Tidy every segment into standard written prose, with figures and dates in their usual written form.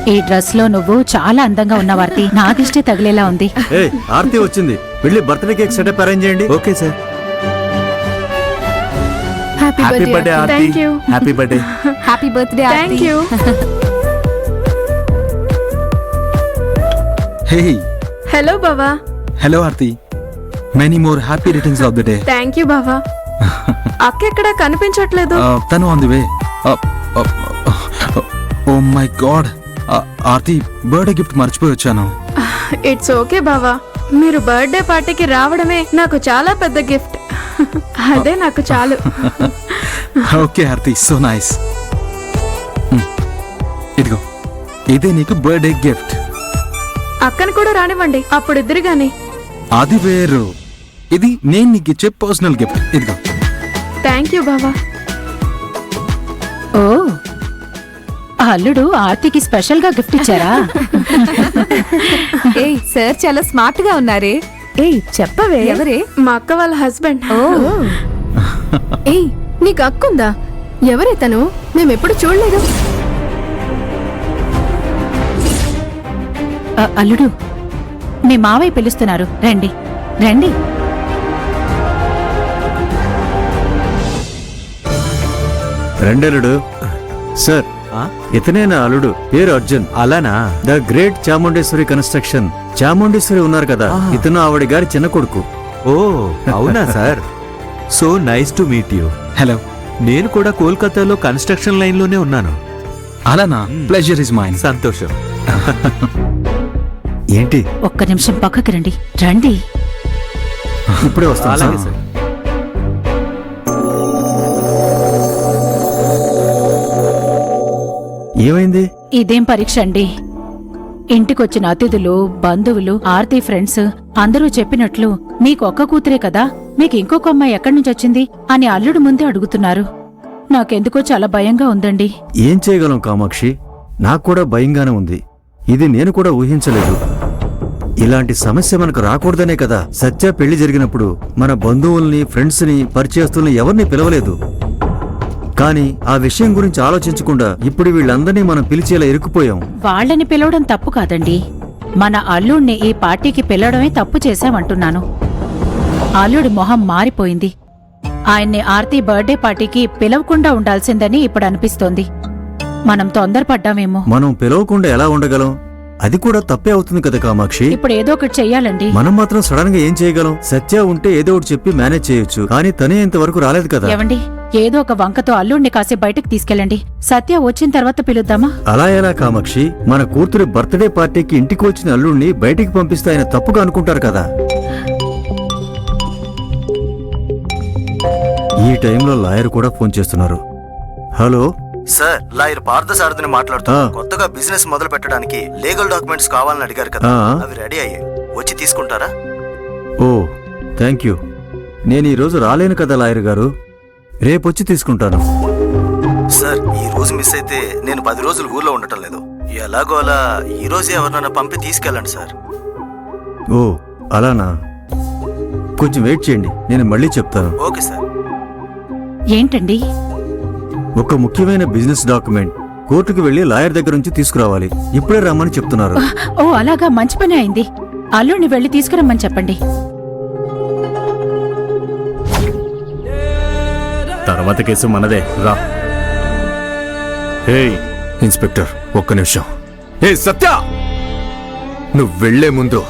ఈ డ్రెస్ లో నువ్వు చాలా అందంగా ఉన్నావు ఆర్తి. నా దిష్టి తగిలేలా ఉంది. ఆర్తి వచ్చింది, వెళ్ళి బర్త్డే కేక్ సెటప్ అరేంజ్ చేయండి. Okay sir. Happy birthday Aarti. Thank you. Happy birthday. Happy birthday thank you. Hey hello బావా. Hello Aarti. Many more happy returns of the day. Thank you బావా. అక్క ఎక్కడ కనిపించట్లేదు. తను on the way. Oh my god, Aarti birthday gift మర్చిపోయి వచ్చాను. It's okay బావా, మీరు బర్త్డే పార్టీకి రావడమే నాకు చాలా పెద్ద గిఫ్ట్. అదే నాకు చాలు. Okay Aarti, so nice. ఇదిగో, ఇదే నీకు బర్త్డే గిఫ్ట్. అక్కను కూడా రానివ్వండి, అప్పుడు ఇద్దరు గాని. అది వేరు, ఇది నేను నీకు ఇచ్చే పర్సనల్ గిఫ్ట్. ఇదిగో. థాంక్యూ బావా. ఓ, ఆ అల్లుడు ఆర్తికి స్పెషల్ గా గిఫ్ట్ ఇచ్చారా? ఏయ్ సార్ చాలా స్మార్ట్ గా ఉన్నారే. ఏయ్ చెప్పవే. ఎవరే? మా అక్క వాళ్ళ హస్బెండ్. ఏయ్ నీకు అక్కుందా? ఎవరే తను? మేమెప్పుడు చూడలేదు. అల్లుడు, మీ మావయ్య పిలుస్తున్నారు, రండి రండి. రెండేలుడు సార్, ఇతనే నా అల్లుడు, పేరు అర్జున్. అలానా? The great Chamundeshwari construction. Chamundeshwari ఉన్నారు కదా, ఇతను ఆవిడ గారి చిన్న కొడుకు. ఓ అవునా sir, so nice to meet you. Hello. నేను కూడా కోల్కతాలో కన్స్ట్రక్షన్ లైన్ లోనే ఉన్నాను. అలానా? Pleasure is mine. సంతోషం. ఏంటి? ఒక్క నిమిషం పక్కకి రండి. రండి. ఇప్పుడే వస్తాను అలాగే సార్. సార్. ఏమైంది? ఇదేం పరీక్ష అండి? ఇంటికొచ్చిన అతిథులు, బంధువులు, ఆర్తి ఫ్రెండ్స్ అందరూ చెప్పినట్లు మీకు ఒక్క కూతురే కదా, మీకు ఇంకొక అమ్మాయి ఎక్కడి నుంచి వచ్చింది అని అల్లుడు ముందే అడుగుతున్నారు. నాకెందుకో చాలా భయంగా ఉందండి. ఏం చేయగలం కామాక్షి, నాకు కూడా భయంగానే ఉంది. ఇది నేను కూడా ఊహించలేదు. ఇలాంటి సమస్య మనకు రాకూడదనే కదా సత్య పెళ్లి జరిగినప్పుడు మన బంధువుల్ని, ఫ్రెండ్స్ ని, పరిచయస్తుల్ని ఎవరిని పిలవలేదు. కానీ ఆ విషయం గురించి ఆలోచించకుండా ఇప్పుడు వీళ్ళందరినీ మనం పిలిచేలా ఇరుక్కుపోయాం. వాళ్ళని పిలవడం తప్పు కాదండి, మన అల్లుడిని ఈ పార్టీకి పిలవడమే తప్పు చేశామంటున్నాను. అల్లుడి మొహం మారిపోయింది. ఆయన్ని ఆర్తి బర్త్డే పార్టీకి పిలవకుండా ఉండాల్సిందని ఇప్పుడు అనిపిస్తోంది. మనం తొందరపడ్డామేమో. మనం పిలవకుండా ఎలా ఉండగలం? అది కూడా తప్పే అవుతుంది కదా కామాక్షి. ఇప్పుడు ఏదో ఒకటి చెయ్యాలండి. మనం మాత్రం సడన్ గా ఏం చేయగలం? సత్య ఉంటే ఏదో ఒకటి చెప్పి మేనేజ్ చేయొచ్చు, కానీ తనే ఇంతవరకు రాలేదు కదా. ఏవండి, ఏదో ఒక వంకతో అల్లుడిని కాసే బయటకు తీసుకెళ్ళండి. సత్య వచ్చిన తర్వాత పిలుద్దామా? అలా ఎలా కామాక్షి? మన కూతురి బర్త్డే పార్టీకి ఇంటికి వచ్చిన అల్లుడిని బయటికి పంపిస్తే ఆయన తప్పుగా అనుకుంటారు కదా. ఈ టైంలో లాయర్ కూడా ఫోన్ చేస్తున్నారు. హలో సార్, లాయర్ పార్థసారథిని మాట్లాడుతున్నా. కొత్తగా బిజినెస్ మొదలు పెట్టడానికి లీగల్ డాక్యుమెంట్స్ కావాలని అడిగారు కదా, అవి రెడీ అయ్యాయి, వచ్చి తీసుకుంటారా? ఓ థ్యాంక్ యూ. నేను ఈరోజు రాలేను కదా లాయర్ గారు, రేపొచ్చి తీసుకుంటాను. సార్, ఈ రోజు మిస్ అయితే నేను 10 రోజులు ఊర్లో ఉండటం లేదు. ఎలాగో అలా ఈ రోజే ఎవరినైనా పంపి తీసుకెళ్ళండి సార్. ఓ అలానా? కొంచెం వెయిట్ చేయండి, నేను మళ్ళీ చెప్తాను. Okay sir. ఏంటండి? ఒక ముఖ్యమైన బిజినెస్ డాక్యుమెంట్ కోర్టుకు వెళ్లి లాయర్ దగ్గర నుంచి తీసుకురావాలి. ఇప్పుడే రమ్మని చెప్తున్నారు. ఓ అలాగా, మంచి పని అయింది. అల్లుడిని వెళ్లి తీసుకురమ్మని చెప్పండి. తర్వాత కేసు మనదే, రా. ఏయ్ ఇన్స్పెక్టర్, ఒక్క నిమిషం. ఏ సత్య, నువ్వు వెళ్లే ముందు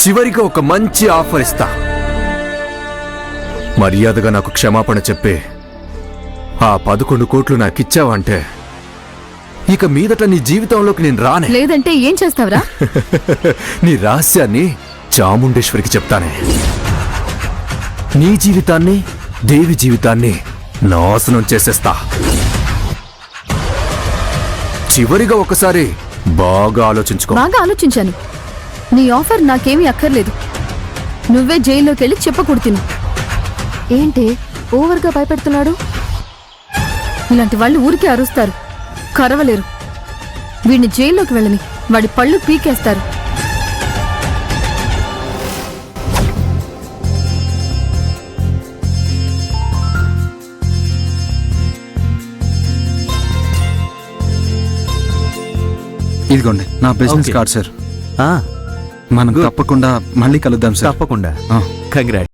చివరిగా ఒక మంచి ఆఫర్ ఇస్తా. మర్యాదగా నాకు క్షమాపణ చెప్పి ఆ 11 కోట్లు నాకిచ్చావంటే ఇక మీదట నీ జీవితంలోకి నేను రానే. లేదంటే ఏం చేస్తావురా? నీ రహస్యాన్ని చాముండేశ్వరికి చెప్తానే. నీ జీవితాన్ని, దేవి జీవితాన్ని నాశనం చేసేస్తా. చివరిగా ఒకసారి బాగా ఆలోచించుకో. బాగా ఆలోచించాను. నీ ఆఫర్ నాకేమీ అక్కర్లేదు. నువ్వే జైల్లోకి వెళ్ళి చెప్పకూడదు. ఏంటి ఓవర్గా భయపెడుతున్నాడు? ఇలాంటి వాళ్ళు ఊరికే అరుస్తారు, కరవలేరు. వీడిని జైల్లోకి వెళ్ళని, వాడి పళ్ళు పీకేస్తారు. ఇదిగోండి నా బిజినెస్ Okay. Card sir. ఆ, మనం Good. తప్పకుండా మళ్ళీ కలుద్దాం సార్. తప్పకుండా ఆ. కంగ్రాట్.